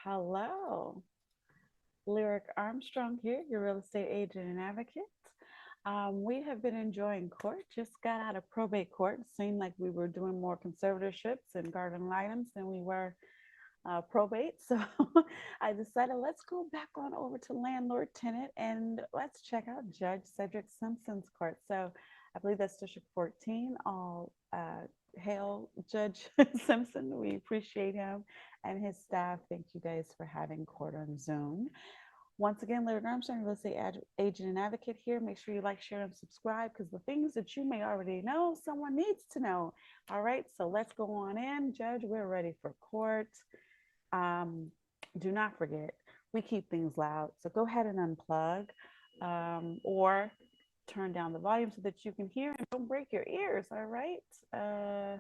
Hello. Lyric Armstrong here, your real estate agent and advocate. We have been enjoying court, just got out of probate court. Seemed like we were doing more conservatorships and garden items than we were probate. So I decided let's go back on over to landlord tenant and let's check out Judge Cedric Simpson's court. So I believe that's District 14. All hail Judge Simpson. We appreciate him and his staff. Thank you guys for having court on Zoom. Once again, Lyric Armstrong, real estate agent and advocate here. Make sure you like, share, and subscribe because the things that you may already know, someone needs to know. All right, so let's go on in. Judge, we're ready for court. Do not forget, we keep things loud. So go ahead and unplug or turn down the volume so that you can hear and don't break your ears. All right.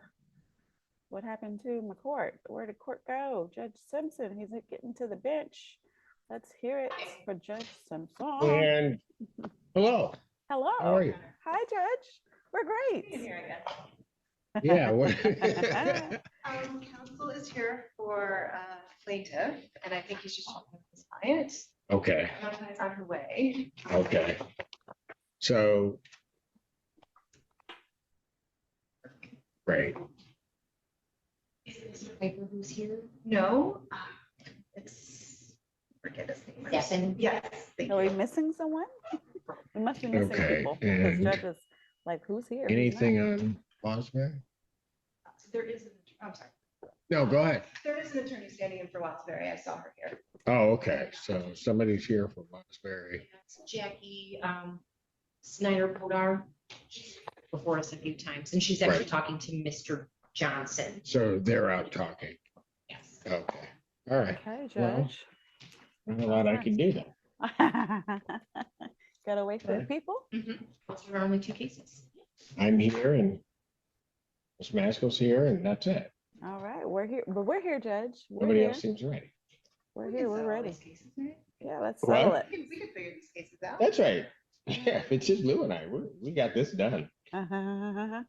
What happened to my court? Where did court go? Judge Simpson, he's getting to the bench. Let's hear it for Judge Simpson. And hello. Hello. How are you? Hi, Judge. We're great. Here again. Yeah. Counsel is here for plaintiff, and I think he's just talking with his client. Okay. Is on her way. Okay. So. Great. Is this Piper who's here? No. It's forget his name. Stephen. Yes. Are we missing someone? We must be missing Okay, people because and Judge is like, who's here? Who's Anything not? on Wasbury? There is an. I'm sorry. No, go ahead. There is an attorney standing in for Wattsbury. I saw her here. Oh, okay. So somebody's here from Wasbury. That's Jackie Snyder Podar. She's before us a few times, and she's actually Right. talking to Mr. Johnson. So they're out talking. Yes. Okay. All right. Okay, Well, Judge. Not a lot I can do then. Gotta wait for the Right. people. Those are only two cases. I'm here and Miss Maskell's here and that's it. All right, we're here, but we're here, Judge. We're Nobody here. else seems ready. We're We here. can We're settle ready. these cases, right? Yeah, let's What? settle it. We can figure these cases out. That's right. Yeah, if it's just Lou and I, we got this done. Uh-huh.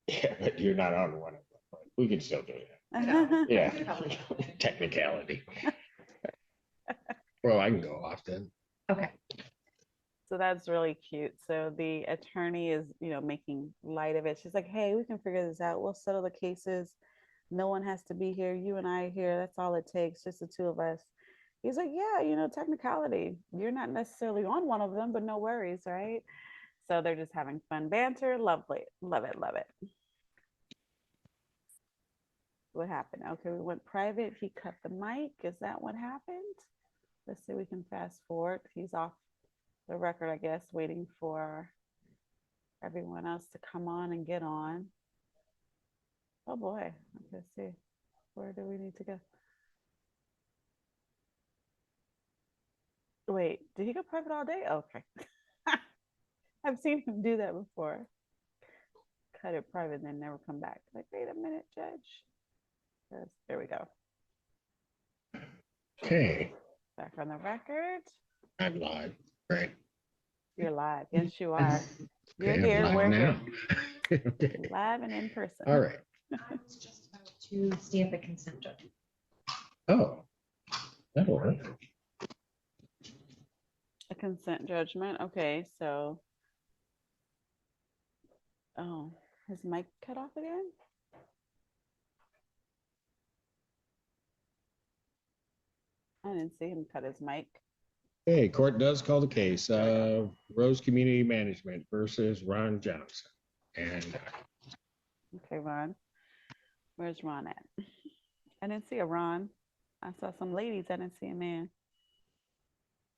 Yeah, but you're not on one of them. But we can still do it. Uh-huh. Yeah. Probably. Technicality. Well, I can go off then. Okay. So that's really cute. So the attorney is, making light of it. She's like, hey, we can figure this out. We'll settle the cases. No one has to be here. You and I are here. That's all it takes, just the two of us. He's like, yeah, technicality. You're not necessarily on one of them, but no worries, right? So they're just having fun banter. Lovely. Love it. Love it. What happened? Okay, we went private. He cut the mic. Is that what happened? Let's see, we can fast forward. He's off the record, I guess, waiting for everyone else to come on and get on. Oh boy, let's see. Where do we need to go? Wait, did he go private all day? Okay. I've seen him do that before. Cut it private and then never come back. Like, wait a minute, Judge. Yes, there we go. Okay. Back on the record. I'm live. Right. You're live. Yes, you are. You're Okay, I'm here. live We're now. here. Okay. Live and in person. All right. I was just about to stamp a consent judgment. Oh, that'll work. A consent judgment. Okay, so. Oh, his mic cut off again? I didn't see him cut his mic. Hey, court does call the case. Rose Community Management versus Ron Johnson. And Okay, Ron. Where's Ron at? I didn't see a Ron. I saw some ladies. I didn't see a man.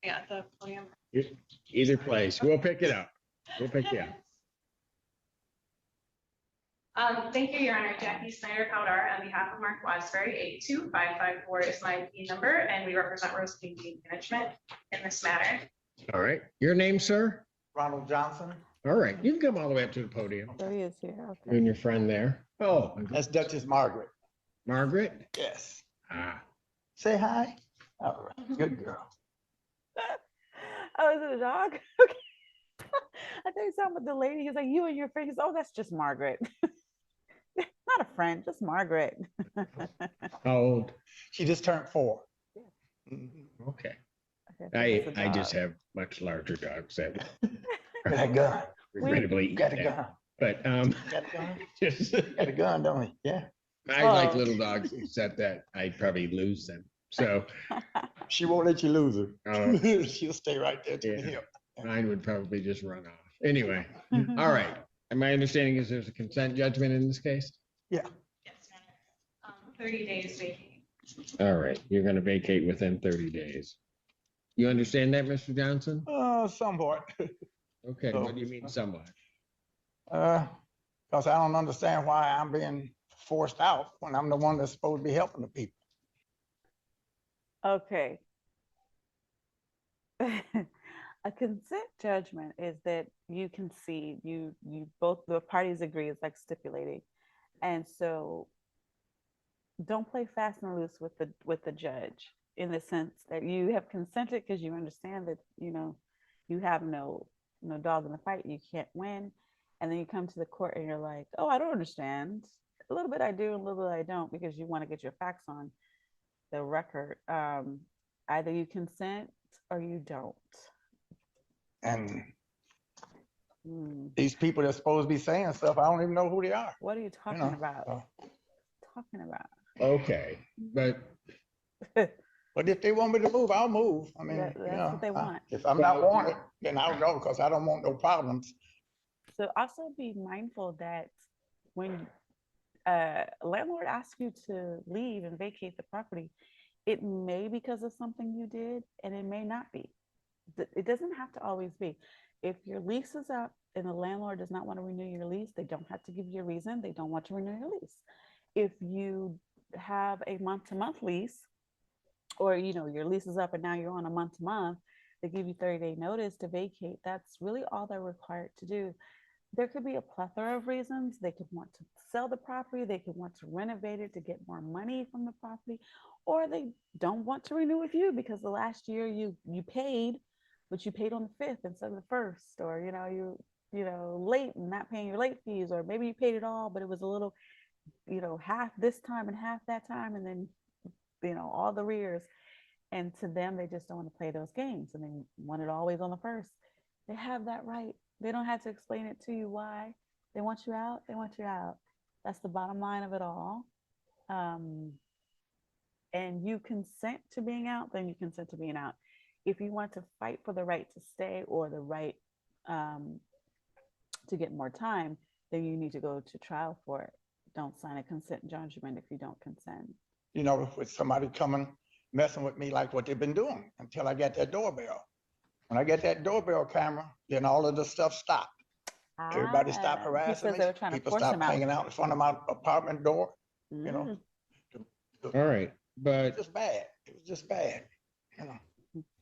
Yeah, the podium. either place, we'll pick it up. We'll pick you up. Thank you, Your Honor. Jackie Snyder Cowdar on behalf of Mark Wattsbury, 82554 is my P number, and we represent Rose Community Management in this matter. All right. Your name, sir? Ronald Johnson. All right. You can come all the way up to the podium. There he is here. You Okay. and your friend there. Oh, That's Duchess Margaret. Margaret? Yes. Ah, Say hi. All right. Good girl. Oh, is it a dog? Okay. I think he's talking about the lady. He's like, you and your friend. He's, oh, that's just Margaret. Not a friend, just Margaret. how old? She just turned 4. I just have much larger dogs that Got a gun. regrettably eat Got a that. gun. But Got a gun. just, Got a gun, don't we? Yeah. I like Oh. little dogs, except that I'd probably lose them. So She won't let you lose her. Oh. She'll stay right there to the Yeah. hip. mine would probably just run off. Anyway, all right. And my understanding is there's a consent judgment in this case? Yeah. Yes, Your Honor. 30 days vacating. All right, you're gonna vacate within 30 days. You understand that, Mr. Johnson? Somewhat. Okay, So- what do you mean somewhat? Because I don't understand why I'm being forced out when I'm the one that's supposed to be helping the people. Okay. A consent judgment is that you concede, you both the parties agree, it's like stipulating. And so don't play fast and loose with the judge in the sense that you have consented because you understand that, you have no dog in the fight, you can't win. And then you come to the court and you're like, oh, I don't understand. A little bit I do, a little bit I don't, because you want to get your facts on the record. Either you consent or you don't. And Hmm. these people that's supposed to be saying stuff, I don't even know who they are. What are you talking know, about? so. Talking about. Okay, but But if they want me to move, I'll move. I mean, That's what they want. if I'm not wanted, then I'll go because I don't want no problems. So also be mindful that when landlord asks you to leave and vacate the property, it may be because of something you did, and it may not be. It doesn't have to always be. If your lease is up and the landlord does not want to renew your lease, they don't have to give you a reason. They don't want to renew your lease. If you have a month-to-month lease, or your lease is up and now you're on a month-to-month, they give you 30-day notice to vacate. That's really all they're required to do. There could be a plethora of reasons. They could want to sell the property, they could want to renovate it to get more money from the property, or they don't want to renew with you because the last year you paid, but you paid on the 5th instead of the 1st, or you late and not paying your late fees, or maybe you paid it all but it was a little, half this time and half that time, and then all the rears. And to them, they just don't want to play those games, and they want it always on the 1st. They have that right. They don't have to explain it to you why. They want you out, they want you out. That's the bottom line of it all. And you consent to being out, then you consent to being out. If you want to fight for the right to stay or the right to get more time, then you need to go to trial for it. Don't sign a consent judgment if you don't consent. With somebody coming, messing with me like what they've been doing until I get that doorbell. When I get that doorbell camera, then all of the stuff stopped. Everybody stopped harassing me. They were trying to People force stopped him out. hanging out in front of my apartment door. Mm. all right, It but was just bad. It was just bad.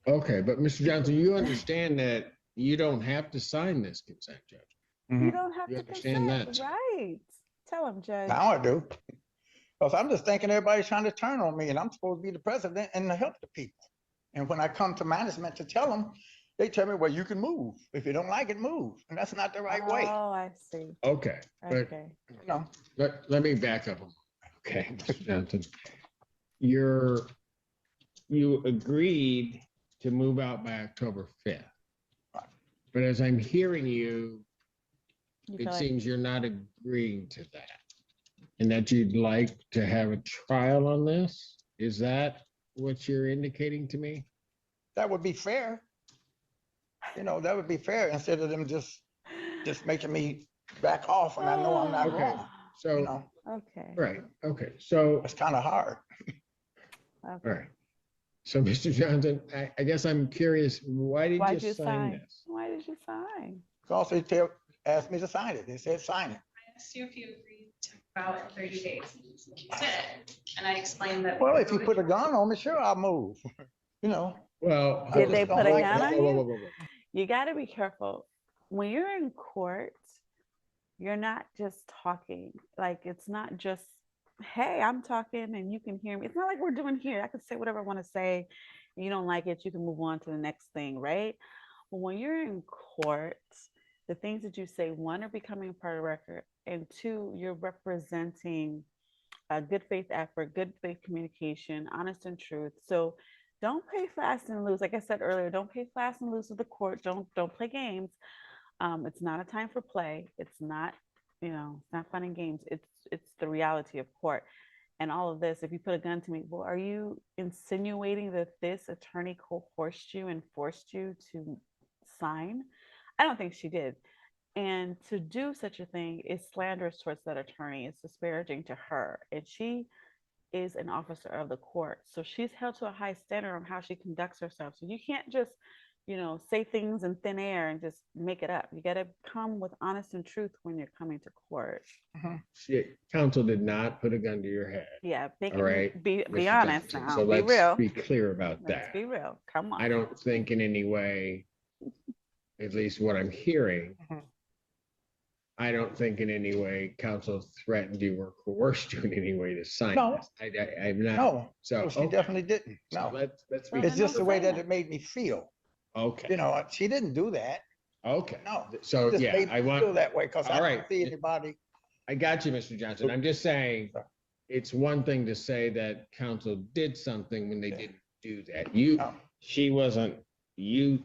okay, but Mr. Johnson, you understand that you don't have to sign this consent judgment. You don't have You to understand consent, that? right? Tell him, Judge. Now I do. Because I'm just thinking everybody's trying to turn on me and I'm supposed to be the president and to help the people. And when I come to management to tell them, they tell me, well, you can move. If you don't like it, move. And that's not the right way. Oh, I see. Okay, but Okay. let me back up. Okay, Mr. Johnson, you agreed to move out by October 5th. Right. But as I'm hearing you, You it feel like- seems you're not agreeing to that. And that you'd like to have a trial on this? Is that what you're indicating to me? That would be fair. That would be fair instead of them just making me back off and I know I'm not Okay. wrong. So, Okay. right, okay, so, It's kind of hard. all Okay. right. So, Mr. Johnson, I guess I'm curious, why did Why'd you sign this? Why did you sign? Because they asked me to sign it. They said, sign it. I asked you if you agreed to move out in 30 days. You did. And I explained that. Well, if you put a gun on me, sure, I'll move. Well. I Did just they don't put a like gun that. on you? You got to be careful. When you're in court, you're not just talking. Like, it's not just, hey, I'm talking and you can hear me. It's not like we're doing here. I can say whatever I want to say. You don't like it, you can move on to the next thing, right? But when you're in court, the things that you say, one, are becoming a part of the record, and two, you're representing a good faith effort, good faith communication, honest and truth. So don't play fast and loose. Like I said earlier, don't play fast and loose with the court. Don't play games. It's not a time for play. It's not, it's not fun and games. It's the reality of court. And all of this, if you put a gun to me, well, are you insinuating that this attorney coerced you and forced you to sign? I don't think she did. And to do such a thing is slanderous towards that attorney. It's disparaging to her. And she is an officer of the court. So she's held to a high standard on how she conducts herself. So you can't just, say things in thin air and just make it up. You got to come with honest and truth when you're coming to court. Counsel did not put a gun to your head. Yeah, All right, be Mr. honest Johnson. now. So Be let's real. be clear about Let's that. be real. Come on. I don't think in any way, at least what I'm hearing, I don't think in any way counsel threatened you or coerced you in any way to sign No. this. I'm not. No, So she okay. definitely didn't. So No, let's be. Well, it's just the way that that. it made me feel. Okay. She didn't do that. Okay. No. So Just yeah, made me I want. feel that way because I All don't right. see anybody. I got you, Mr. Johnson. I'm just saying, Sorry. it's one thing to say that counsel did something when they didn't do that. No. She wasn't, you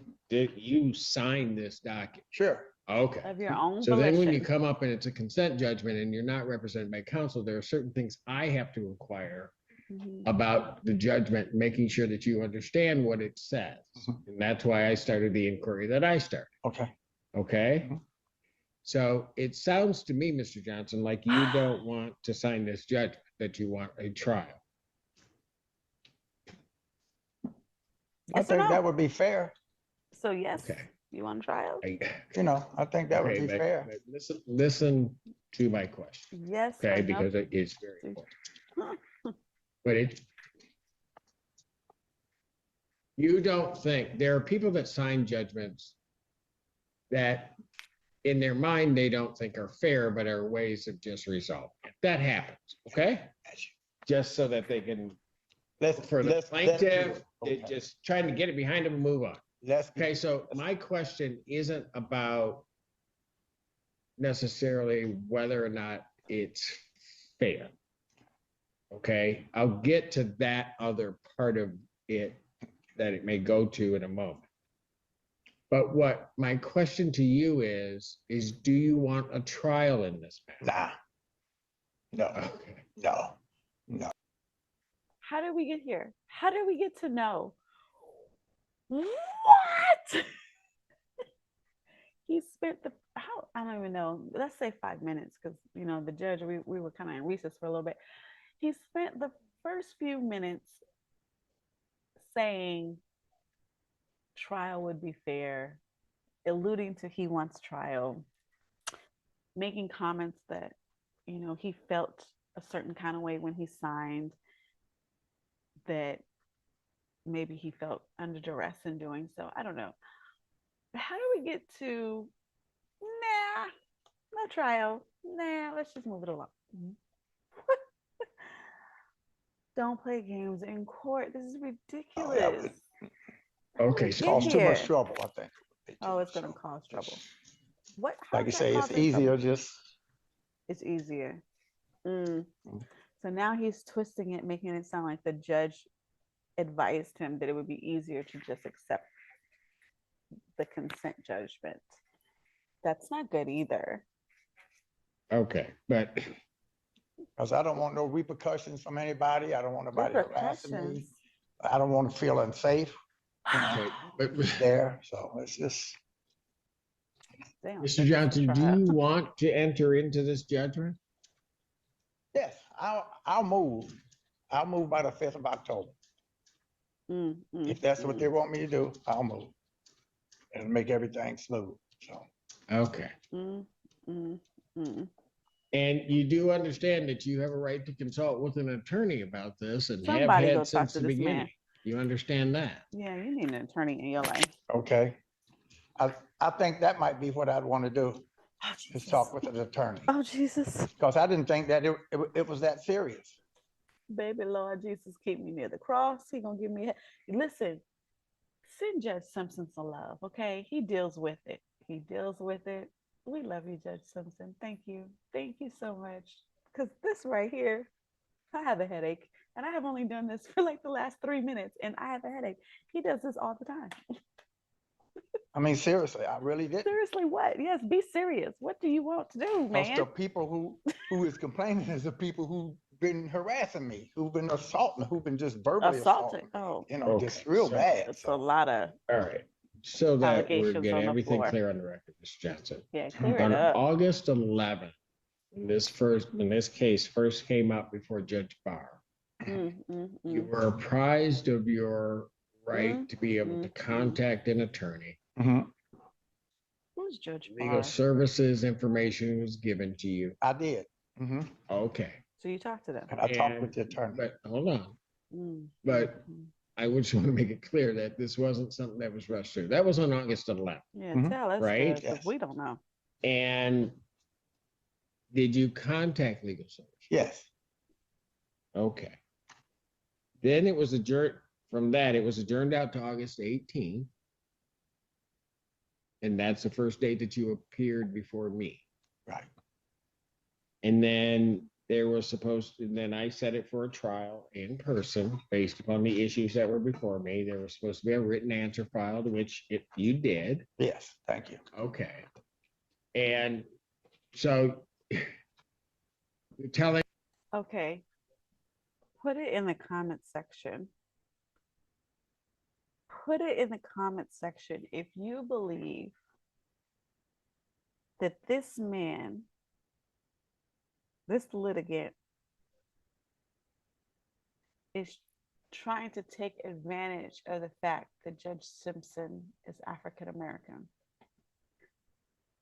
signed this document. Sure. Okay. Of your own So then when you volition. come up and it's a consent judgment and you're not represented by counsel, there are certain things I have to inquire Mhm. about the judgment, making sure that you understand what it says. And that's why I started the inquiry that I started. Okay. Okay? Mhm. So it sounds to me, Mr. Johnson, like you don't want to sign this judgment, that you want a trial. I Yes or think no? that would be fair. So yes, Okay. you want a trial? I I think that would okay, be but- fair. but listen to my question, Yes. okay? or no? Because it is very important. But you don't think, there are people that sign judgments that in their mind, they don't think are fair, but are ways of just resolving it. That happens, okay? Just so that they can, for the plaintiff, they're just trying to get it behind them and move on. Okay, so my question isn't about necessarily whether or not it's fair. Okay, I'll get to that other part of it that it may go to in a moment. But what my question to you is do you want a trial in this matter? Nah. No, Okay. no. How did we get here? How did we get to know? What? He spent I don't even know. Let's say 5 minutes because, the judge, we were kind of in recess for a little bit. He spent the first few minutes saying trial would be fair, alluding to he wants trial, making comments that, he felt a certain kind of way when he signed, that maybe he felt under duress in doing so. I don't know. But how do we get to, nah, no trial. Nah, let's just move it along. Don't play games in court. This is ridiculous. Okay, Get so Cause too much here. trouble, I think. Oh, it's going to cause trouble. What? how Like you is that say, it's causing easier trouble? just. It's easier. So now he's twisting it, making it sound like the judge advised him that it would be easier to just accept the consent judgment. That's not good either. okay, but Cause I don't want no repercussions from anybody. I don't want nobody harassing me. Repercussions. I don't want to feel unsafe okay, but there. So it's just, Damn, Mr. this is a Johnson, do trial. you want to enter into this judgment? yes, I'll move. I'll move by the 5th of October. If that's what they want me to do, I'll move. And make everything smooth, so. Okay. And you do understand that you have a right to consult with an attorney about this and have Somebody go had talk since to the this man. beginning. You understand that? Yeah, you need an attorney in your life. Okay. I think that might be what I'd want to do, Oh, is Jesus. talk with an attorney. Oh, Jesus. Because I didn't think that it was that serious. Baby Lord Jesus, keep me near the cross. He gonna give me listen, send Judge Simpson some love, okay? He deals with it. He deals with it. We love you, Judge Simpson. Thank you. Thank you so much. Because this right here, I have a headache And I have only done this for like the last 3 minutes and I have a headache. He does this all the time. I mean, seriously, I really didn't. Seriously, what? Yes, be serious. What do you want to do, Because the man? people who is complaining is the people who've been harassing me, who've been assaulting, who've been just verbally Assaulting. assaulting me. Oh, You know, Okay, just real so- bad. it's a So lot of, All right. So that we're Allegations getting on the everything floor. clear on the record, Mr. Johnson. yeah, clear it On up. August 11th, when this case first came up before Judge Barr, you were apprised of your right to be able to contact an attorney. mhm, Who's Judge Legal Barr? services information was given to you. I did. Mhm. Okay. So you talked to them. And I talked with And- the attorney. But hold on. Mm, But mm. I just want to make it clear that this wasn't something that was rushed through. That was on August 11th. Yeah, Mhm. tell us, Right? because Yes. we don't know. And did you contact legal services? Yes. Okay. Then it was adjourned, from that, it was adjourned out to August 18th. And that's the first date that you appeared before me. Right. And then there was and then I set it for a trial in person based upon the issues that were before me. There was supposed to be a written answer filed, which you did. Yes. Thank you. Okay. And so you're telling, Okay. Put it in the comment section. Put it in the comment section if you believe that this man, this litigant, is trying to take advantage of the fact that Judge Simpson is African American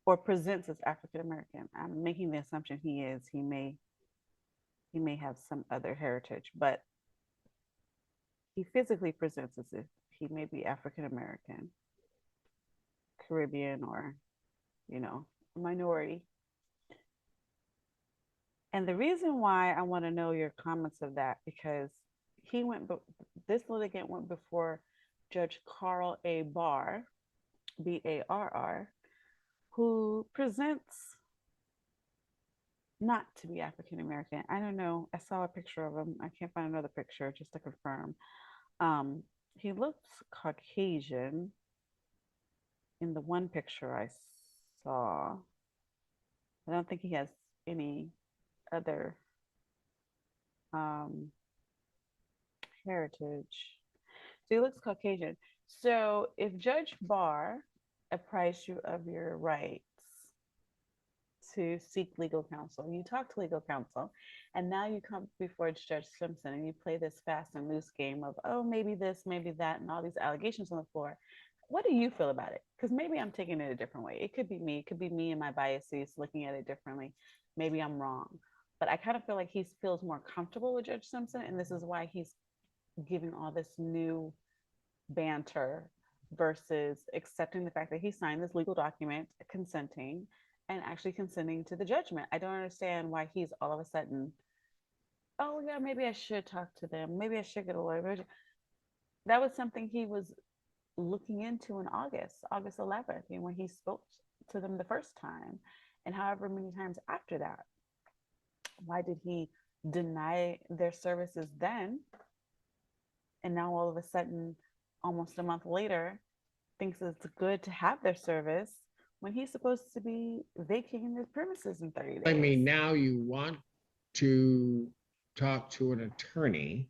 or presents as African American. I'm making the assumption he is. He may have some other heritage, but he physically presents as if he may be African American, Caribbean, or, a minority. And the reason why I want to know your comments of that, because this litigant went before Judge Carl A. Barr, Barr, who presents not to be African American. I don't know. I saw a picture of him. I can't find another picture just to confirm. He looks Caucasian in the one picture I saw. I don't think he has any other heritage. So he looks Caucasian. So if Judge Barr apprised you of your rights to seek legal counsel, you talk to legal counsel, and now you come before Judge Simpson and you play this fast and loose game of, oh, maybe this, maybe that, and all these allegations on the floor. What do you feel about it? Because maybe I'm taking it a different way. It could be me. It could be me and my biases looking at it differently. Maybe I'm wrong. But I kind of feel like he feels more comfortable with Judge Simpson, and this is why he's giving all this new banter versus accepting the fact that he signed this legal document, consenting, and actually consenting to the judgment. I don't understand why he's all of a sudden, oh yeah, maybe I should talk to them. Maybe I should get a lawyer. That was something he was looking into in August 11th, when he spoke to them the first time, and however many times after that. Why did he deny their services then? And now all of a sudden, almost a month later, thinks it's good to have their service when he's supposed to be vacating the premises in 30 days. I mean, now you want to talk to an attorney.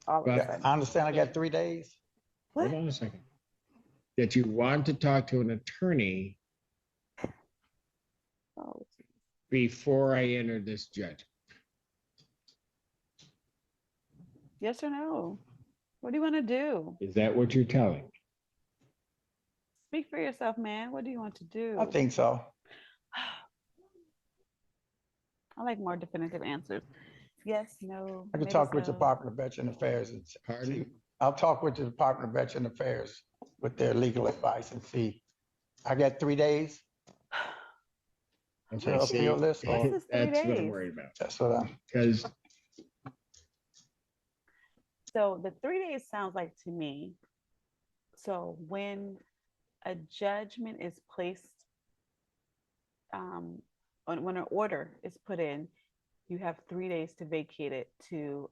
All of a But- sudden. I understand I got 3 days. Hold on a second. That you want to talk to an attorney Oh, before I enter this judgment. yes or no? What do you want to do? Is that what you're telling me? Speak for yourself, man. What do you want to do? I think so. I like more definitive answers. Yes, no. I can maybe talk with the so. Department of Veteran Affairs and Pardon? see. I'll talk with the Department of Veteran Affairs with their legal advice and see. I got 3 days. Okay, Up see, your list, or- What's this 3 that's what I'm days? worried about. That's what I'm, Because So the 3 days sounds like to me. So when a judgment is placed, when an order is put in, you have 3 days to vacate it to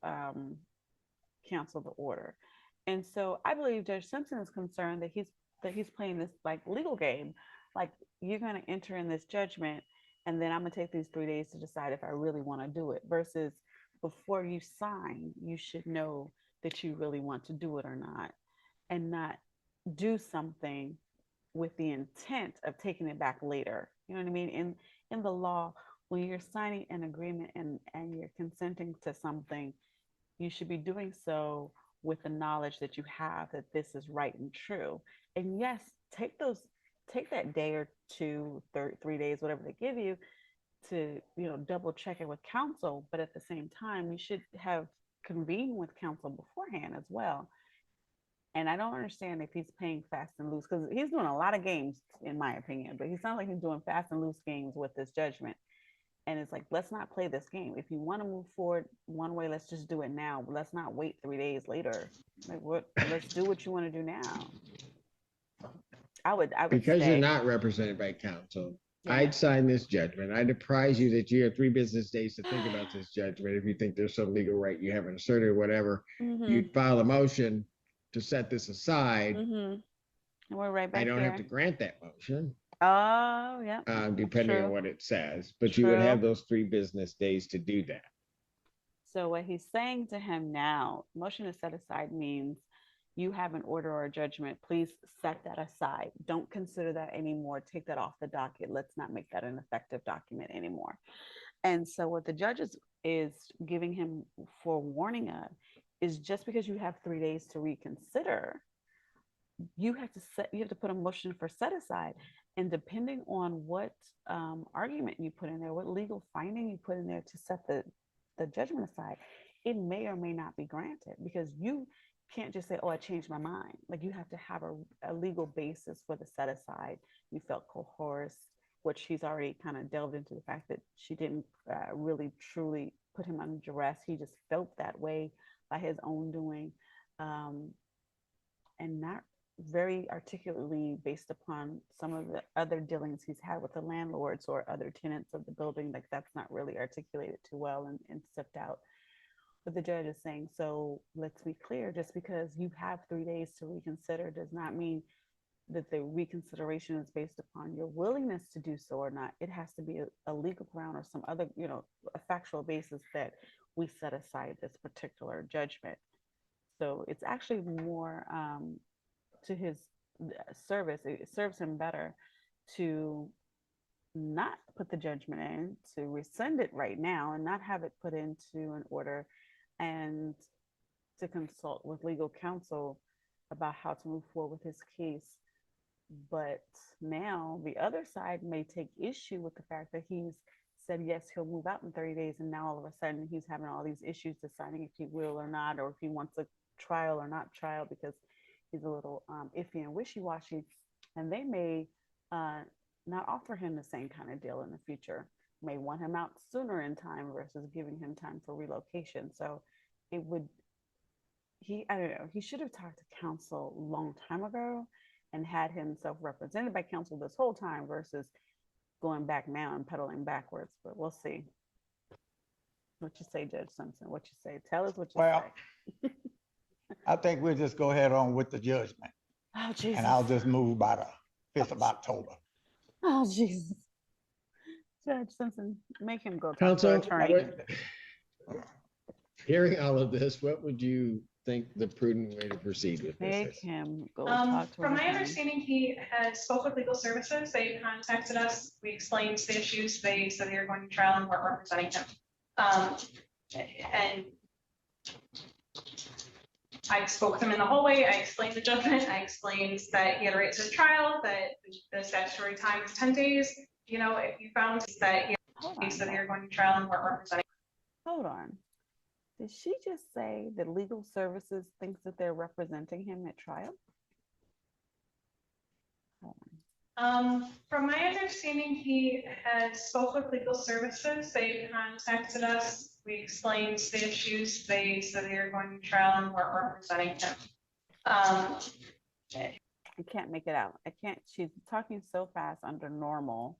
cancel the order. And so I believe Judge Simpson is concerned that he's playing this like legal game. Like, you're going to enter in this judgment, and then I'm going to take these 3 days to decide if I really want to do it, versus before you sign, you should know that you really want to do it or not, and not do something with the intent of taking it back later. You know what I mean? In the law, when you're signing an agreement and you're consenting to something, you should be doing so with the knowledge that you have that this is right and true. And yes, take that day or two, 3 days, whatever they give you, to double check it with counsel. But at the same time, you should have convened with counsel beforehand as well. And I don't understand if he's playing fast and loose, because he's doing a lot of games, in my opinion. But he sounds like he's doing fast and loose games with this judgment. And it's like, let's not play this game. If you want to move forward one way, let's just do it now. But let's not wait 3 days later. Like, let's do what you want to do now. I would Because stay. you're not represented by counsel, Yeah. I'd sign this judgment. I'd apprise you that you have 3 business days to think about this judgment. If you think there's some legal right you haven't asserted or whatever, you'd file a motion to set this aside. And we're right back I don't here. have to grant that motion, Oh, yeah. depending True. on what it says, but you would True. have those 3 business days to do that. So what he's saying to him now, motion to set aside means you have an order or a judgment. Please set that aside. Don't consider that anymore. Take that off the docket. Let's not make that an effective document anymore. And so what the judge is giving him forewarning of is, just because you have 3 days to reconsider, you have to put a motion for set aside. And depending on what argument you put in there, what legal finding you put in there to set the judgment aside, it may or may not be granted, because you can't just say, oh, I changed my mind. Like, you have to have a legal basis for the set aside. You felt coerced, which he's already kind of delved into the fact that she didn't really truly put him under duress. He just felt that way by his own doing, and not very articulately based upon some of the other dealings he's had with the landlords or other tenants of the building. Like, that's not really articulated too well and stepped out. But the judge is saying, so let's be clear, just because you have 3 days to reconsider does not mean that the reconsideration is based upon your willingness to do so or not. It has to be a legal ground or some other, a factual basis that we set aside this particular judgment. So it's actually more to his service. It serves him better to not put the judgment in, to rescind it right now and not have it put into an order, and to consult with legal counsel about how to move forward with his case. But now the other side may take issue with the fact that he's said, yes, he'll move out in 30 days. And now all of a sudden he's having all these issues deciding if he will or not, or if he wants a trial or not trial, because he's a little iffy and wishy-washy. And they may not offer him the same kind of deal in the future, may want him out sooner in time versus giving him time for relocation. So I don't know, he should have talked to counsel a long time ago and had himself represented by counsel this whole time versus going back now and pedaling backwards. But we'll see. What you say, Judge Simpson? What you say? Tell us what you say. I think we'll just go ahead on with the judgment. Oh, Jesus. And I'll just move by the 5th of October. Oh, Jesus. Judge Simpson, make him go talk to Counsel, an attorney. Hearing all of this, what would you think the prudent way to proceed with this Make is? him go talk to From an my attorney. understanding, he has spoke with legal services. They contacted us. We explained the issues. They said they were going to trial and we're representing him. And I spoke with him in the hallway. I explained the judgment. I explained that he had a right to a trial, that the statutory time is 10 days. If you found that he said they were going to trial and we're representing. Hold on. Did she just say that legal services thinks that they're representing him at trial? From my understanding, he has spoke with legal services. They contacted us. We explained the issues. They said they are going to trial and we're representing him. I can't make it out. I can't. She's talking so fast under normal,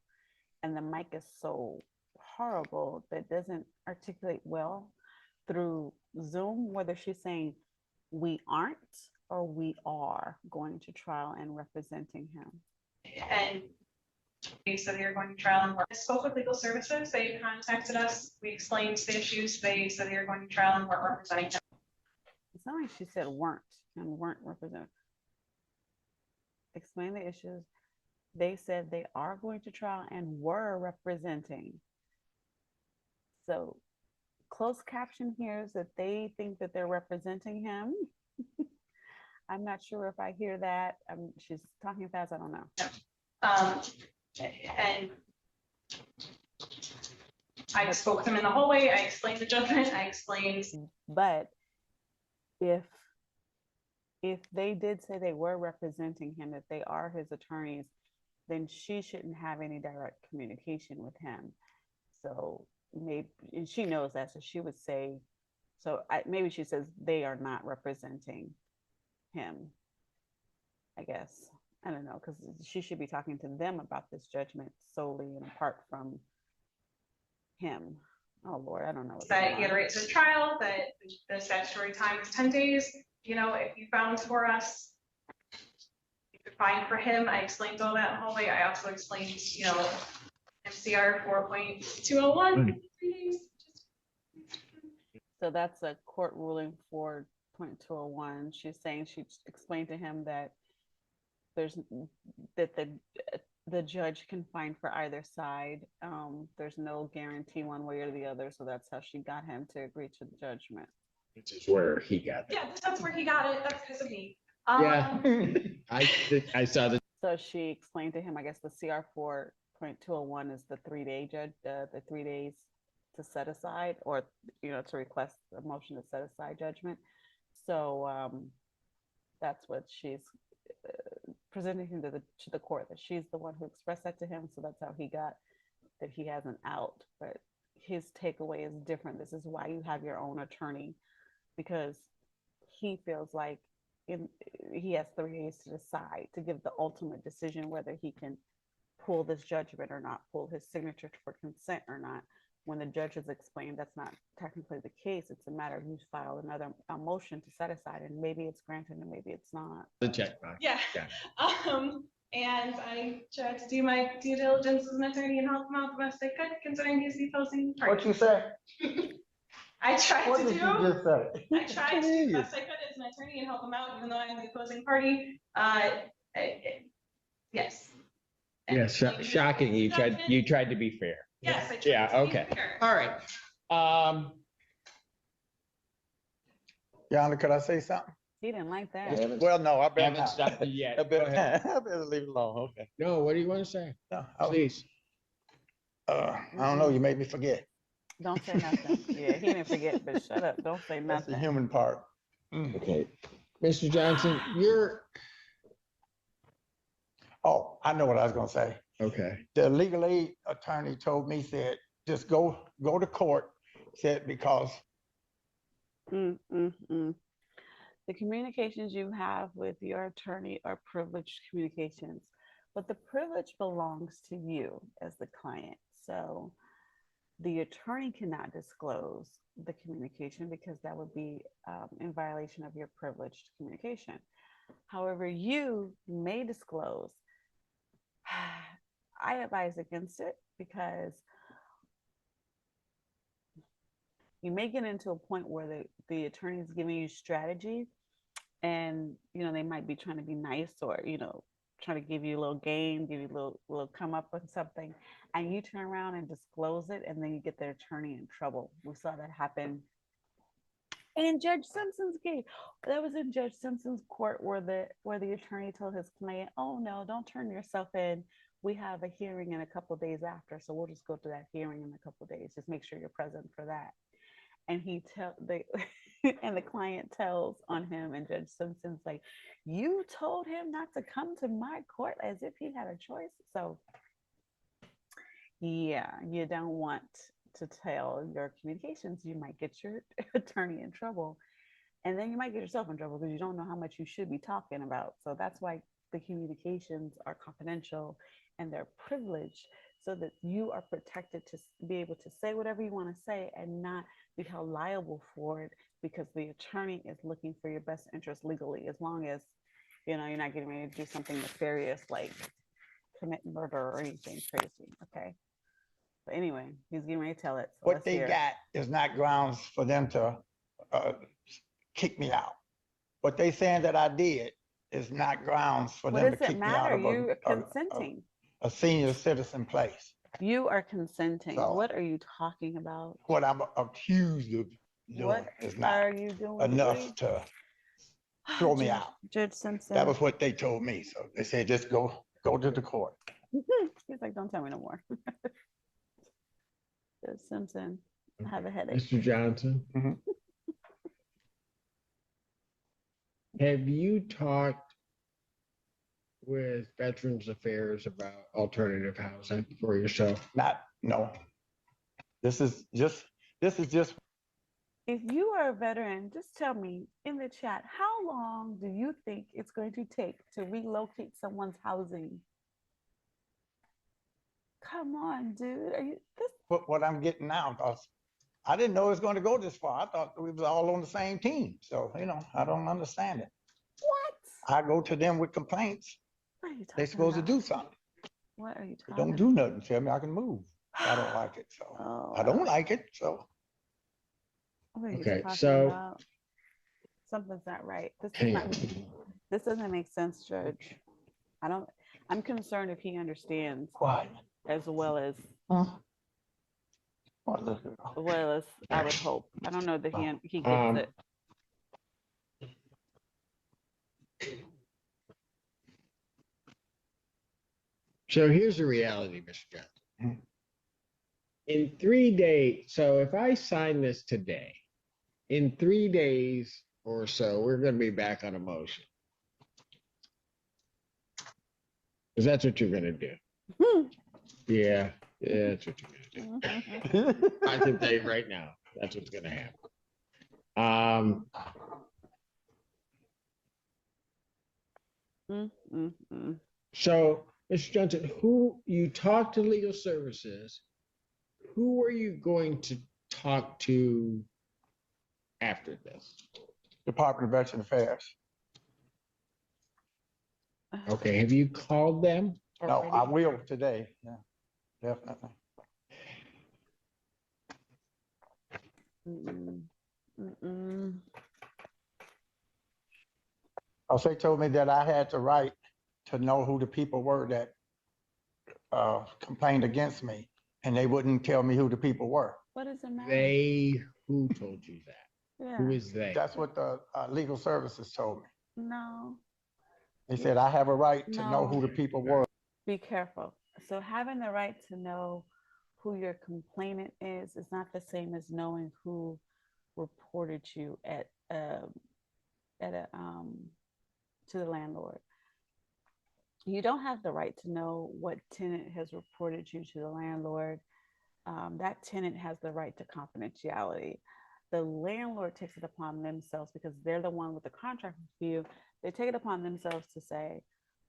and the mic is so horrible that doesn't articulate well through Zoom, whether she's saying we aren't or we are going to trial and representing him. And they said they were going to trial and work. I spoke with legal services. They contacted us. We explained the issues. They said they were going to trial and weren't representing him. It's not like she said weren't and weren't represented. Explain the issues. They said they are going to trial and were representing. So closed caption here is that they think that they're representing him. I'm not sure if I hear that. She's talking fast. I don't know. And I spoke with him in the hallway. I explained the judgment. I explained. But if they did say they were representing him, that they are his attorneys, then she shouldn't have any direct communication with him. So maybe, and she knows that, so she would say, so maybe she says they are not representing him, I guess. I don't know, because she should be talking to them about this judgment solely and apart from him. Oh Lord, I don't know. That he had rights to trial, that the statutory time is 10 days. You know, if you found for us, you could find for him. I explained all that in the hallway. I also explained, you know, MCR 4.201. So that's a court ruling 4.201. She's saying she explained to him that the judge can find for either side. There's no guarantee one way or the other. So that's how she got him to agree to the judgment. Which is where he got it. Yeah, that's where he got it. That's because of me. Yeah. I saw the. So she explained to him, I guess the CR 4.201 is the 3-day judge, the 3 days to set aside, or, you know, to request a motion to set aside judgment. So that's what she's presenting him to the court, that she's the one who expressed that to him. So that's how he got that he has an out. But his takeaway is different. This is why you have your own attorney, because he feels like he has 3 days to decide, to give the ultimate decision whether he can pull this judgment or not, pull his signature for consent or not. When the judge has explained that's not technically the case, it's a matter of you file a motion to set aside, and maybe it's granted and maybe it's not. The checkbox. Yeah. And I tried to do my due diligence as an attorney and help him out the best I could, considering he's the opposing party. What you say? I tried What to did do. you just say? I tried to do the best I could as an attorney and help him out, even though I'm the opposing party. Yes. Yeah, shocking. You tried to be fair. Yes, I tried Yeah, to be okay. fair. All right. Yana, could I say something? He didn't like that. Well, no, I better Haven't not. stopped you yet. I Go ahead. better leave it alone. Okay. No, what do you want to say? No, Please. I don't know. You made me forget. Don't say nothing. Yeah, he didn't forget, but shut up. Don't say That's the nothing. human part. Okay. Mr. Johnson, you're Oh, I know what I was gonna say. okay. The legal aid attorney told me, said, just go to court, said, because The communications you have with your attorney are privileged communications, but the privilege belongs to you as the client. So the attorney cannot disclose the communication because that would be in violation of your privileged communication. However, you may disclose. I advise against it because you may get into a point where the attorney is giving you strategy, and you know they might be trying to be nice, or you know trying to give you a little game, give you a little come up with something, and you turn around and disclose it, and then you get the attorney in trouble. We saw that happen in Judge Simpson's case. That was in Judge Simpson's court where the attorney told his client, "Oh no, don't turn yourself in. We have a hearing in a couple of days after, so we'll just go to that hearing in a couple of days. Just make sure you're present for that." And and the client tells on him, and Judge Simpson's like, "You told him not to come to my court," as if he had a choice. So yeah, you don't want to tell your communications. You might get your attorney in trouble, and then you might get yourself in trouble because you don't know how much you should be talking about. So that's why the communications are confidential and they're privileged, so that you are protected to be able to say whatever you want to say and not be held liable for it because the attorney is looking for your best interest legally, as long as you're not getting ready to do something nefarious like commit murder or anything crazy. Okay. But anyway, he's getting ready to tell it. So What let's they hear it. got is not grounds for them to uh, kick me out. What they saying that I did is not grounds for What them to does it kick me out matter? of You are consenting. a senior citizen place. You are consenting. So- What are you talking about? What I'm accused of doing What is are not you doing? enough to throw me out. Judge Simpson. That was what they told me. So they said, just go to the court. He's like, don't tell me no more. Judge Simpson, I have a headache. Mr. Johnson, Mhm. have you talked with Veterans Affairs about alternative housing for yourself? No. This is just If you are a veteran, just tell me in the chat, how long do you think it's going to take to relocate someone's housing? Come on, dude. Are you this? what I'm getting now. 'Cause I didn't know it was going to go this far. I thought we was all on the same team. So, I don't understand it. What? I go to them with complaints. What are you talking They supposed to about? do something. What are you They talking don't do nothing. Tell me I can move. I don't like it. So Oh, I don't like it. So what are you Okay, talking so- about? Something's not right. This is Hang not. on. This doesn't make sense, Judge. I'm concerned if he understands what? as well as Huh? What the- I would hope. I don't know that he gets Um, it. So here's the reality, Mr. Johnson. Mhm. In 3 days, so if I sign this today, in 3 days or so, we're going to be back on a motion. Because that's what you're going to do. Yeah, that's what you're going to do. I can tell you right now, that's what's going to happen. So, Mr. Johnson, who you talked to legal services, who are you going to talk to after this? Department of Veteran Affairs. Okay, have you called them? No, I Already? will today. Yeah, definitely. Mm-mm. Mm-mm. Also, they told me that I had the right to know who the people were that complained against me, and they wouldn't tell me who the people were. What does it matter? Who told you that? Yeah. Who is they? That's what the legal services told me. No. They said I have a right to know No. who the people were. Be careful. So having the right to know who your complainant is not the same as knowing who reported you at a to the landlord. You don't have the right to know what tenant has reported you to the landlord. That tenant has the right to confidentiality. The landlord takes it upon themselves, because they're the one with the contract with you. They take it upon themselves to say,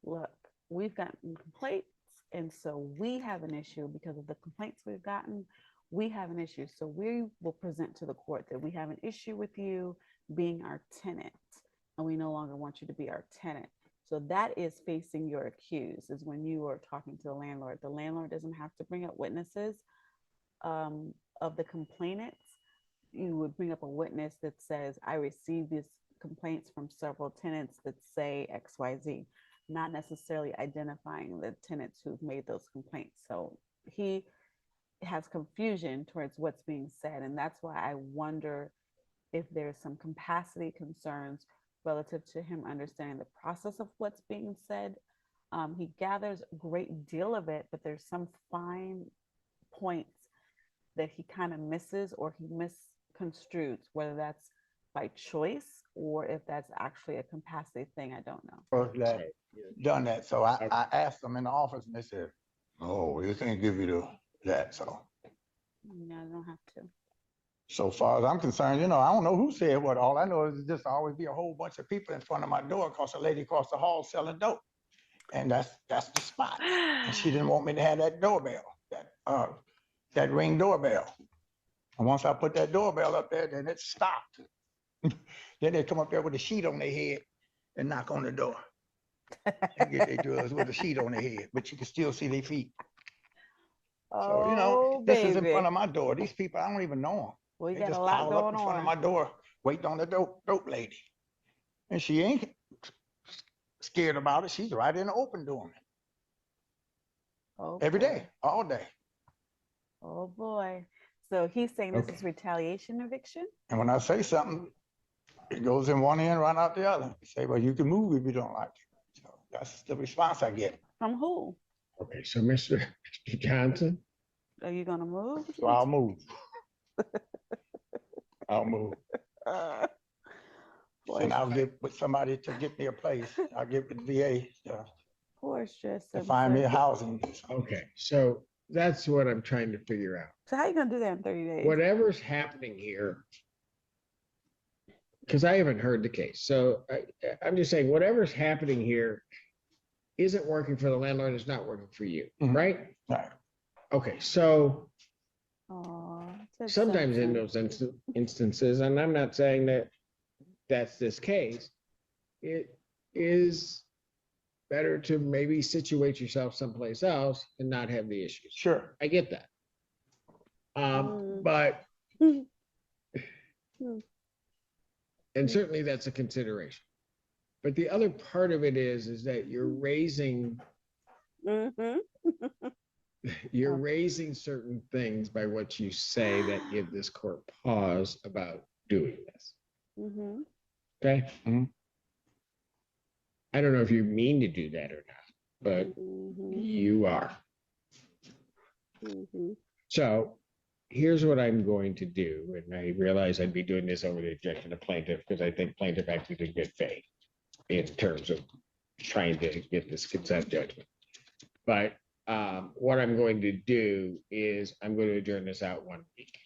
look, we've gotten complaints, and so we have an issue because of the complaints we've gotten. We have an issue. So we will present to the court that we have an issue with you being our tenant, and we no longer want you to be our tenant. So that is facing your accused, is when you are talking to the landlord. The landlord doesn't have to bring up witnesses of the complainants. You would bring up a witness that says, I received these complaints from several tenants that say XYZ, not necessarily identifying the tenants who've made those complaints. So he has confusion towards what's being said. And that's why I wonder if there's some capacity concerns relative to him understanding the process of what's being said. He gathers a great deal of it, but there's some fine points that he kind of misses, or he misconstrues, whether that's by choice or if that's actually a capacity thing. I don't know. That done that. So I asked them in the office, and they said, "Oh, we can't give you that." So No, I don't have to. so far as I'm concerned, I don't know who said what. All I know is just always be a whole bunch of people in front of my door because a lady across the hall selling dope, and that's the spot. And she didn't want me to have that doorbell. that Ring doorbell. And once I put that doorbell up there, then it stopped. Then they come up there with a sheet on their head and knock on the door and get their drugs with a sheet on their head, but you can still see their feet. So, you know, Oh, this is in front baby. of my door. These people, I don't even know them. We They got a just lot pile up going in front of on. my door, waiting on the dope lady. And she ain't scared about it. She's right in the open doing it. Oh, Every boy. day, all day. Oh, boy. So he's saying this is Okay. retaliation eviction? And when I say something, it goes in one end, right out the other. Say, well, you can move if you don't like it. So that's the response I get. From who? Okay, so Mr. Johnson, Are you gonna move? So I'll move. I'll move. Poor, And I'll get with somebody to get me a place. I'll get with VA poor stress. to find me a Simpson. housing. okay, so that's what I'm trying to figure out. So how you gonna do that in 30 days? Whatever's happening here, because I haven't heard the case, so I'm just saying whatever's happening here isn't working for the landlord, it's not working for you, Mhm. right? Right. Okay, so Aw, said sometimes in Simpson. those instances, and I'm not saying that that's this case, it is better to maybe situate yourself someplace else and not have the issues. Sure. I get that. Mm. But, Mm. and certainly that's a consideration. But the other part of it is that Mhm. you're raising certain things by what you say that give this court pause about doing this. Mhm. Okay? Mhm. I don't know if you mean to do that or not, but Mhm. you are. Mhm. So here's what I'm going to do, and I realize I'd be doing this over the objection of plaintiff because I think plaintiff acted in good faith in terms of trying to get this consent judgment. But what I'm going to do is I'm going to adjourn this out 1 week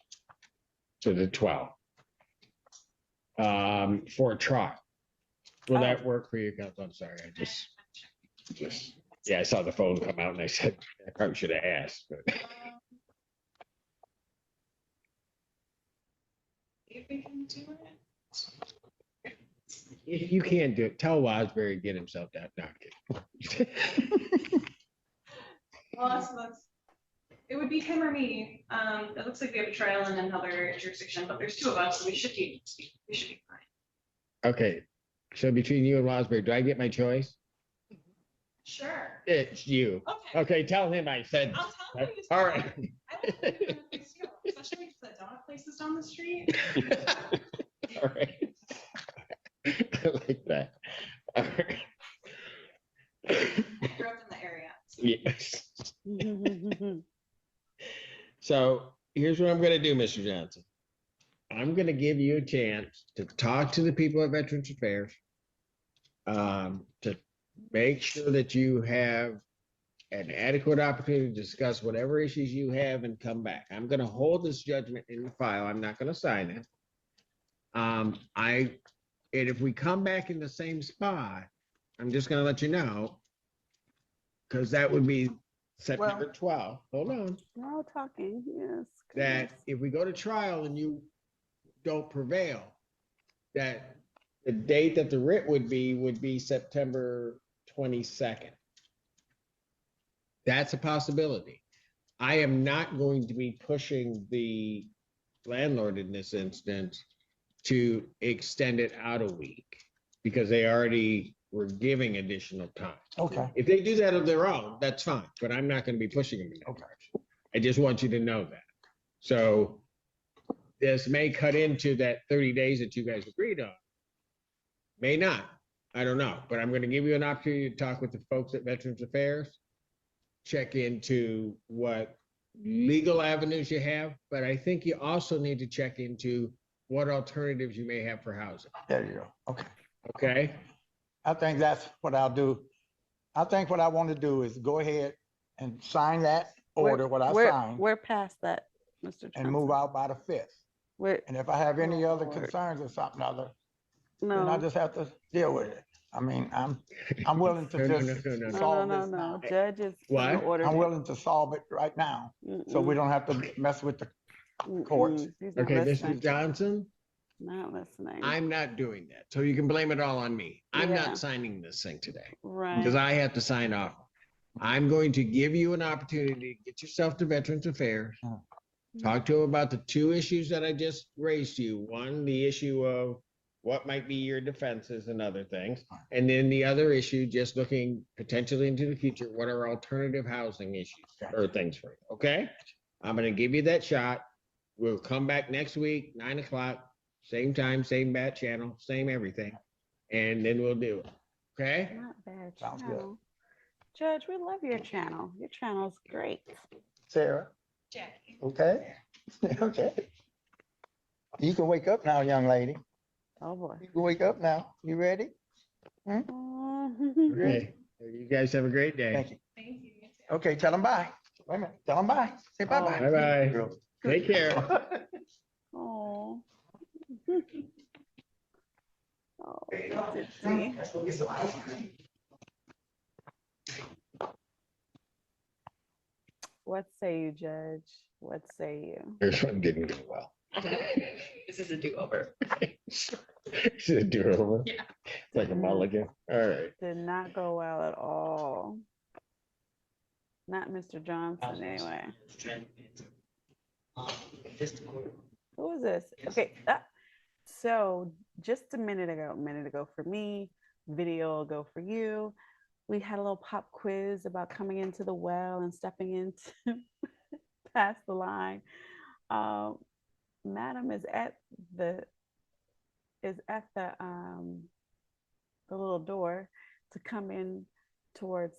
to the 12th for a trial. Will that work for you, Council? I'm sorry, I just, yeah, I saw the phone come out and I said, I probably should have asked, but. If we can do it. If you can't do it, tell Wasbury to get himself down. No, I'm kidding. Well, it would be him or me. It looks like we have a trial in another jurisdiction, but there's two of us, so we should be fine. Okay, so between you and Wasbury, do I get my choice? Sure. It's you. Okay. Okay, tell him I said. I'll tell him. All right. I don't think you're gonna fix you, especially if the dog places down the street. All right. I like that. All right. I grew up in the area. Yes. Mhm. So here's what I'm gonna do, Mr. Johnson. I'm gonna give you a chance to talk to the people at Veterans Affairs. To make sure that you have an adequate opportunity to discuss whatever issues you have and come back. I'm gonna hold this judgment in the file. I'm not gonna sign it. And if we come back in the same spot, I'm just gonna let you know. Because that would be September 12th. Hold on. We're all talking, yes. That goodness. if we go to trial and you don't prevail, that the date that the writ would be September 22nd. That's a possibility. I am not going to be pushing the landlord in this instance to extend it out a week because they already were giving additional time. Okay. If they do that of their own, that's fine, but I'm not going to be pushing them in that direction. I just want you to know that. So this may cut into that 30 days that you guys agreed on. May not. I don't know, but I'm going to give you an opportunity to talk with the folks at Veterans Affairs, check into what legal avenues you have, but I think you also need to check into what alternatives you may have for housing. There you go. Okay. Okay? I think that's what I'll do. I think what I want to do is go ahead and sign that order, what I signed, We're past that, Mr. and move Johnson. out by the 5th. We're, And if I have any Oh, other Lord. concerns or something other, then I No, just have to deal with it. I mean, I'm willing to No, no, just no, no, no, no. solve no, this no. now. Judge is putting the What? order. I'm willing to solve it right now, so we don't have to mess with the courts. He's not Okay, listening. Mrs. Johnson, Not listening. I'm not doing that. So you can blame it all on me. I'm Yeah. not signing this thing today Right. because I have to sign off. I'm going to give you an opportunity to get yourself to Veterans Affairs. Talk to them about the two issues that I just raised to you. One, the issue of what might be your defenses and other things. And then the other issue, just looking potentially into the future, what are alternative housing issues or things for you? Okay? I'm gonna give you that shot. We'll come back next week, 9 o'clock, same time, same bat channel, same everything. And then we'll do it. Okay? Not bad Sounds good. channel. Judge, we love your channel. Your channel's great. Sarah, Jackie. okay? Okay. You can wake up now, young lady. Oh boy. You can wake up now. You ready? Okay. You guys have a great day. Thank you. Thank you. Okay, tell them bye. Wait a minute. Tell them bye. Say bye-bye. Bye-bye. Take care. Oh. Oh, Dipsy. What say you, Judge? What say you? This one didn't go well. This is a do-over. Should I do it over? Yeah. Like a mulligan. All right. Did not go well at all. Not Mr. Johnson, anyway. Who is this? Okay. So just a minute ago for me, video ago for you, we had a little pop quiz about coming into the well and stepping into past the line. Madam is at the little door to come in towards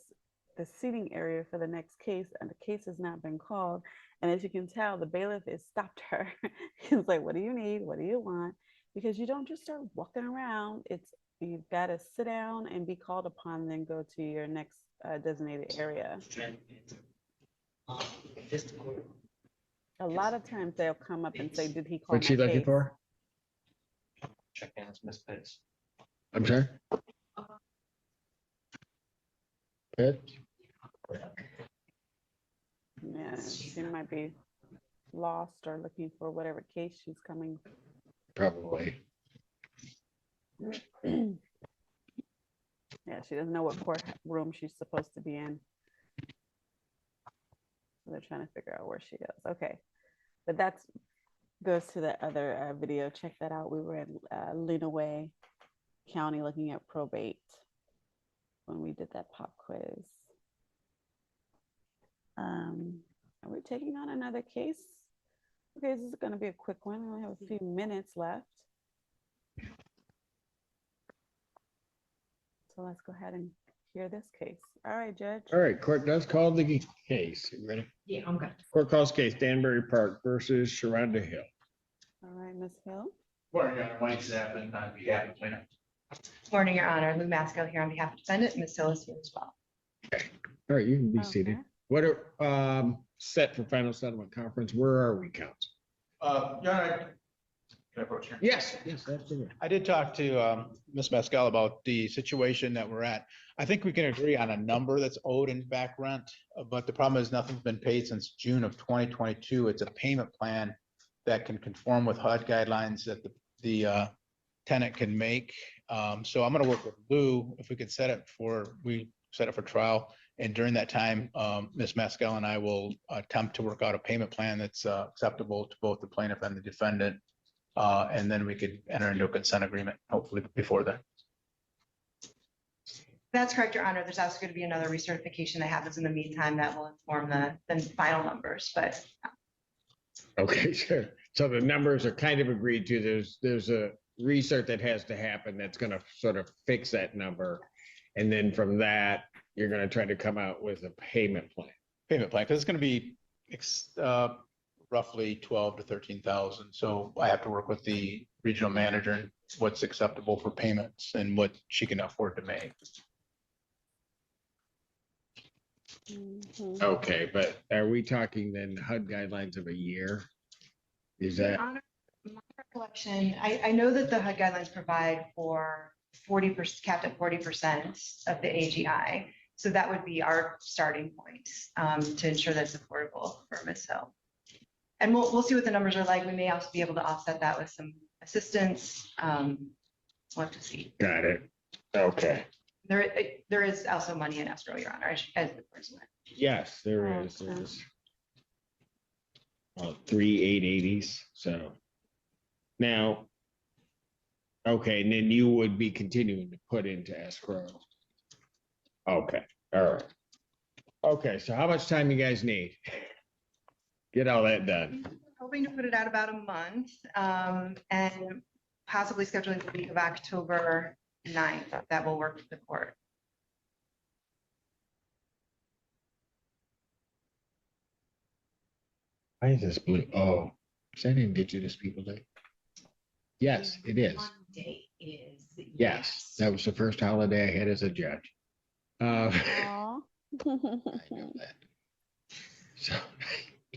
the seating area for the next case, and the case has not been called. And as you can tell, the bailiff has stopped her. He's like, what do you need? What do you want? Because you don't just start walking around. You've got to sit down and be called upon, then go to your next designated area. A lot of times they'll come up and say, did he call What's she my looking case? for? Check in, it's Miss Pitts. I'm sorry? Good. Yeah, she might be lost or looking for whatever case she's coming. Probably. Yeah, she doesn't know what courtroom she's supposed to be in. So they're trying to figure out where she goes. Okay, but that's goes to the other video. Check that out. We were in Lenawee County looking at probate when we did that pop quiz. Are we taking on another case? Okay, this is going to be a quick one. We only have a few minutes left. So let's go ahead and hear this case. All right, Judge. All right, court does call the case. You ready? Yeah, I'm good. Court calls case Danbury Park versus Sharonda Hill. All right, Ms. Hill. Morning, Your Honor. Mike Zappin on behalf of plaintiff. Morning, Your Honor. Lou Masco here on behalf of defendant. Ms. Hill is here as well. All right, you can be Okay. seated. What are set for final settlement conference? Where are we, counsel? Your Honor, can I approach here? Yes, absolutely. I did talk to Ms. Mescal about the situation that we're at. I think we can agree on a number that's owed in back rent, but the problem is nothing's been paid since June of 2022. It's a payment plan that can conform with HUD guidelines that the tenant can make. So I'm gonna work with Lou if we could set it for trial. And during that time, Ms. Mescal and I will attempt to work out a payment plan that's acceptable to both the plaintiff and the defendant. And then we could enter into a consent agreement, hopefully before then. That's correct, Your Honor. There's also going to be another recertification that happens in the meantime that will inform the final numbers, but Okay, sure. So the numbers are kind of agreed to. There's a research that has to happen that's gonna sort of fix that number. And then from that, you're gonna try to come out with a payment plan. Payment plan, because it's going to be roughly 12 to 13,000. So I have to work with the regional manager and what's acceptable for payments and what she can afford to make. Mhm. Okay, but are we talking then HUD guidelines of a year? Is Your that, Honor, My recollection, I know that the HUD guidelines provide for 40%, capped at 40% of the AGI. So that would be our starting point to ensure that's affordable for Ms. Hill. And we'll see what the numbers are like. We may also be able to offset that with some assistance. We'll have to see. Got it. Okay. There is also money in escrow, Your Honor, as the person went. Yes, there is. Okay. There's 3 880s. So now, okay, and then you would be continuing to put into escrow. Okay, all right. Okay, so how much time you guys need? Get all that done. Hoping to put it out about a month and possibly scheduling the week of October 9th. That will work with the court. Why is this blue? Oh, is that Indigenous People Day? Yes, it is. Monday is. Yes, that was the first holiday I had as a judge. Aw. I know that. So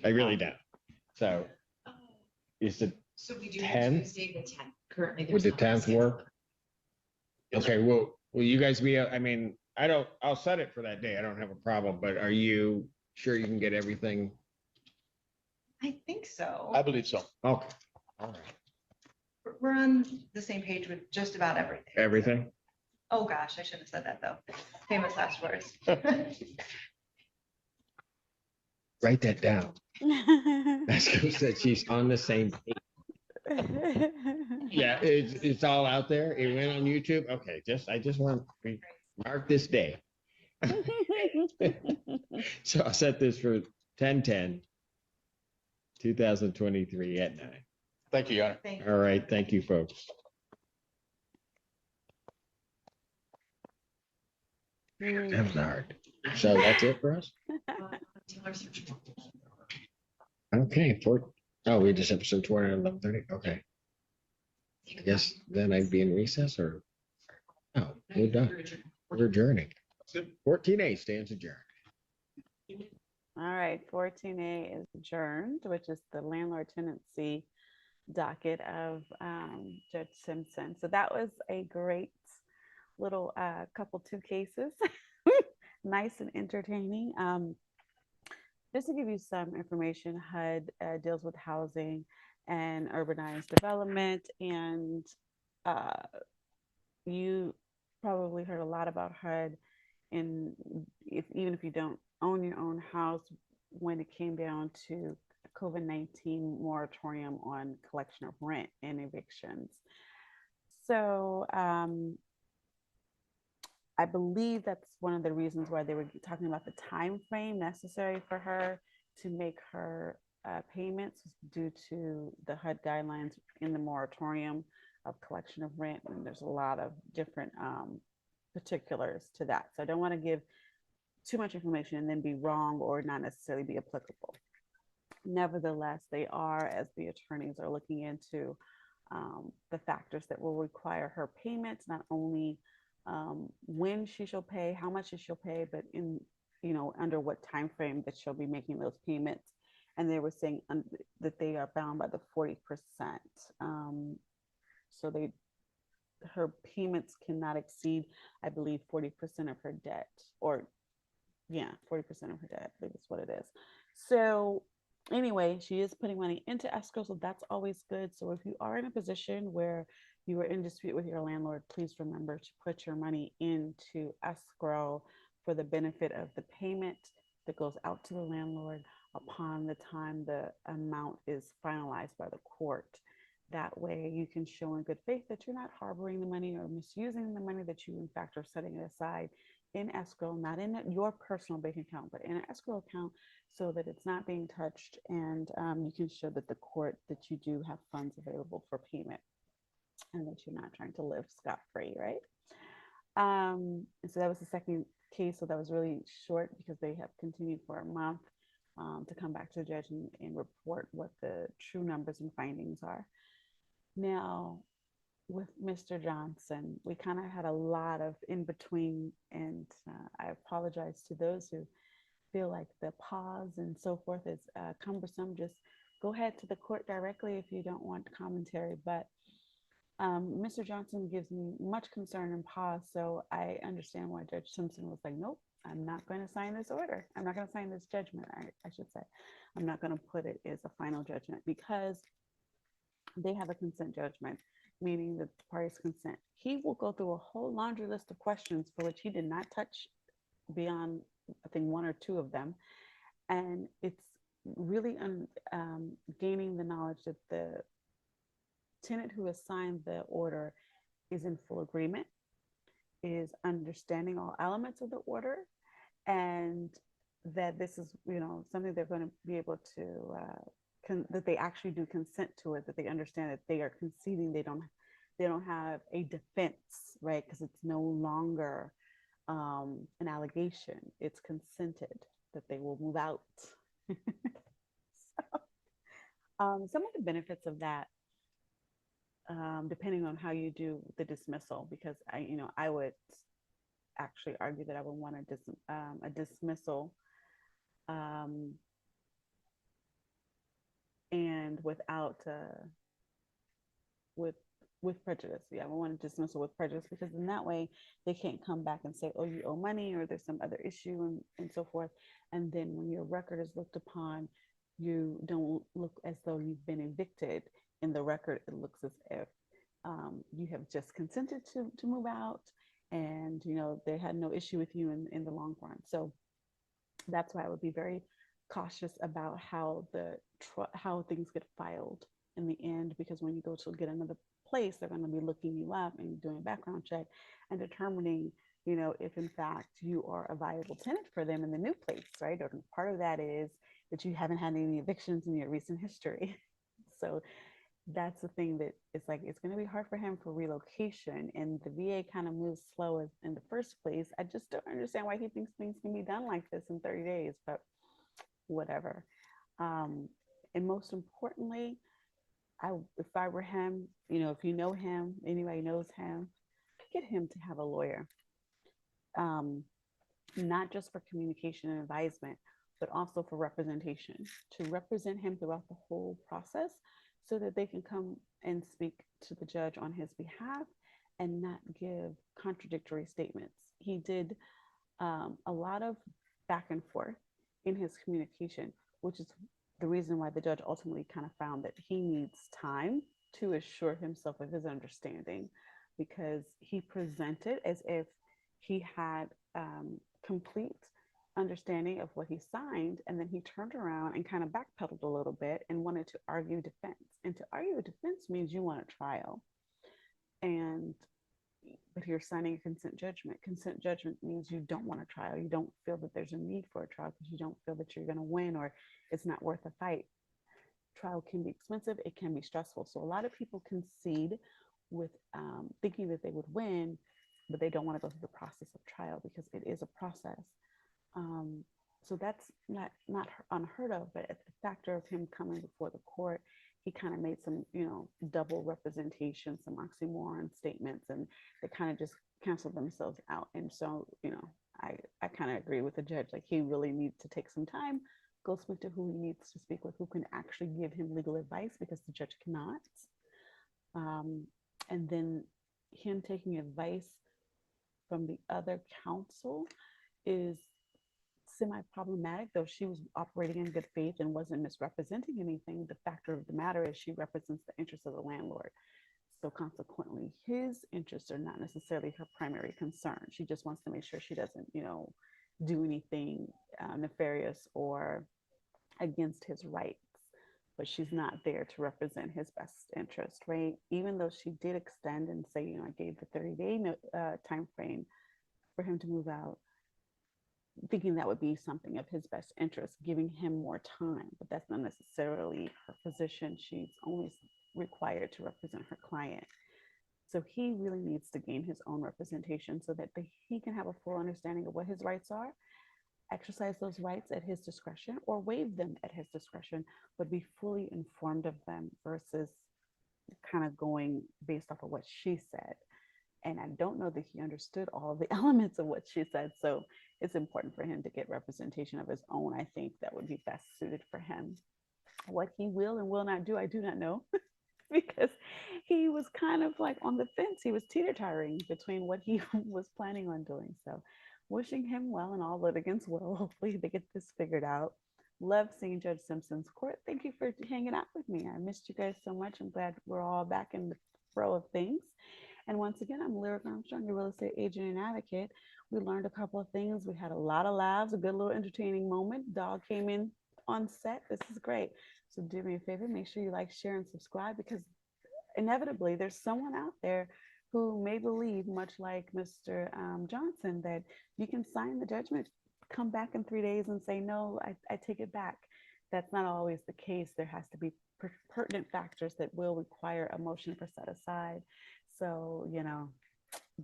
I really don't. So is the So we do 10th? Tuesday the 10th. Currently. Would there's the nothing 10th scheduled. work? Okay, well, will you guys be, I mean, I'll set it for that day. I don't have a problem, but are you sure you can get everything? I think so. I believe so. Okay. All right. We're on the same page with just about everything. Everything? Oh, gosh, I shouldn't have said that, though. Famous last words. Write that down. That's because that she's on the same page. Yeah, it's all out there. It went on YouTube. Okay, I just want to mark this day. So I'll set this for 10/10/2023 at 9. Thank you, Your Honor. Thank you. All right, thank you, folks. That was hard. So that's it for us? Taylor search. Okay, we just episode 20 at 11:30. Okay. I guess then I'd be in recess or no, we're done. We're adjourning. 14A stands adjourned. All right, 14A is adjourned, which is the landlord tenancy docket of Judge Simpson. So that was a great little couple 2 cases. Nice and entertaining. Just to give you some information, HUD deals with housing and urbanized development, and you probably heard a lot about HUD even if you don't own your own house, when it came down to COVID-19 moratorium on collection of rent and evictions. So I believe that's one of the reasons why they were talking about the time frame necessary for her to make her payments due to the HUD guidelines in the moratorium of collection of rent. And there's a lot of different particulars to that. So I don't want to give too much information and then be wrong or not necessarily be applicable. Nevertheless, they are, as the attorneys are looking into the factors that will require her payments, not only when she shall pay, how much she shall pay, but under what time frame that she'll be making those payments. And they were saying that they are bound by the 40%. So her payments cannot exceed, I believe, 40% of her debt, or 40% of her debt, I believe is what it is. So anyway, she is putting money into escrow, so that's always good. So if you are in a position where you are in dispute with your landlord, please remember to put your money into escrow for the benefit of the payment that goes out to the landlord upon the time the amount is finalized by the court. That way you can show in good faith that you're not harboring the money or misusing the money, that you in fact are setting it aside in escrow, not in your personal bank account, but in an escrow account, so that it's not being touched, and you can show that the court that you do have funds available for payment and that you're not trying to live scot-free, right? And so that was the second case. So that was really short because they have continued for a month to come back to the judge and report what the true numbers and findings are. Now, with Mr. Johnson, we kind of had a lot of in between, and I apologize to those who feel like the pause and so forth is cumbersome. Just go ahead to the court directly if you don't want commentary. But Mr. Johnson gives me much concern and pause. So I understand why Judge Simpson was like, nope, I'm not going to sign this order. I'm not going to sign this judgment. I should say, I'm not going to put it as a final judgment because they have a consent judgment, meaning that the parties consent. He will go through a whole laundry list of questions for which he did not touch beyond, I think, one or two of them. And it's really gaining the knowledge that the tenant who has signed the order is in full agreement, is understanding all elements of the order, and that this is, something they're going to be able to, that they actually do consent to it, that they understand that they are conceding, they don't have a defense, right? Because it's no longer an allegation, it's consented that they will move out. So, some of the benefits of that, depending on how you do the dismissal, because I would actually argue that I would want a dismissal, and without with prejudice. Yeah, I would want a dismissal with prejudice, because in that way they can't come back and say, oh, you owe money, or there's some other issue, and so forth. And then when your record is looked upon, you don't look as though you've been evicted. In the record, it looks as if you have just consented to move out, and they had no issue with you in the long run. So that's why I would be very cautious about how things get filed in the end, because when you go to get another place, they're going to be looking you up and doing a background check and determining, if in fact you are a viable tenant for them in the new place, right? Or part of that is that you haven't had any evictions in your recent history. So that's the thing, that it's like, it's going to be hard for him for relocation, and the VA kind of moves slow in the first place. I just don't understand why he thinks things can be done like this in 30 days, but whatever. And most importantly, if I were him, if you know him, anybody knows him, get him to have a lawyer, not just for communication and advisement, but also for representation, to represent him throughout the whole process, so that they can come and speak to the judge on his behalf and not give contradictory statements. He did a lot of back and forth in his communication, which is the reason why the judge ultimately kind of found that he needs time to assure himself of his understanding, because he presented as if he had complete understanding of what he signed, and then he turned around and kind of backpedaled a little bit and wanted to argue defense. And to argue a defense means you want a trial, but you're signing a consent judgment. Consent judgment means you don't want a trial. You don't feel that there's a need for a trial, because you don't feel that you're going to win, or it's not worth a fight. Trial can be expensive, it can be stressful. So a lot of people concede with thinking that they would win, but they don't want to go through the process of trial, because it is a process. So that's not unheard of, but at the factor of him coming before the court, he kind of made some, double representation, some oxymoron statements, and they kind of just canceled themselves out. And so, I kind of agree with the judge. Like, he really needs to take some time, go speak to who he needs to speak with, who can actually give him legal advice, because the judge cannot. And then him taking advice from the other counsel is semi-problematic, though she was operating in good faith and wasn't misrepresenting anything. The factor of the matter is she represents the interests of the landlord. So consequently, his interests are not necessarily her primary concern. She just wants to make sure she doesn't, do anything nefarious or against his rights. But she's not there to represent his best interest, right? Even though she did extend and say, I gave the 30-day time frame for him to move out, thinking that would be something of his best interest, giving him more time. But that's not necessarily her position. She's only required to represent her client. So he really needs to gain his own representation, so that he can have a full understanding of what his rights are, exercise those rights at his discretion, or waive them at his discretion, but be fully informed of them, versus kind of going based off of what she said. And I don't know that he understood all of the elements of what she said. So it's important for him to get representation of his own. I think that would be best suited for him. What he will and will not do, I do not know. Because he was kind of like on the fence. He was teeter-tottering between what he was planning on doing. So wishing him well and all litigants well. Hopefully they get this figured out. Love seeing Judge Simpson's court. Thank you for hanging out with me. I missed you guys so much. I'm glad we're all back in the throw of things. And once again, I'm Lyric Armstrong, your real estate agent and advocate. We learned a couple of things. We had a lot of laughs, a good little entertaining moment. Dog came in on set. This is great. So do me a favor, make sure you like, share, and subscribe, because inevitably there's someone out there who may believe, much like Mr. Johnson, that you can sign the judgment, come back in 3 days and say, no, I take it back. That's not always the case. There has to be pertinent factors that will require a motion for set aside. So,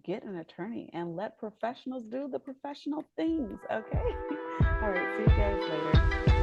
get an attorney and let professionals do the professional things. Okay. All right. See you guys later.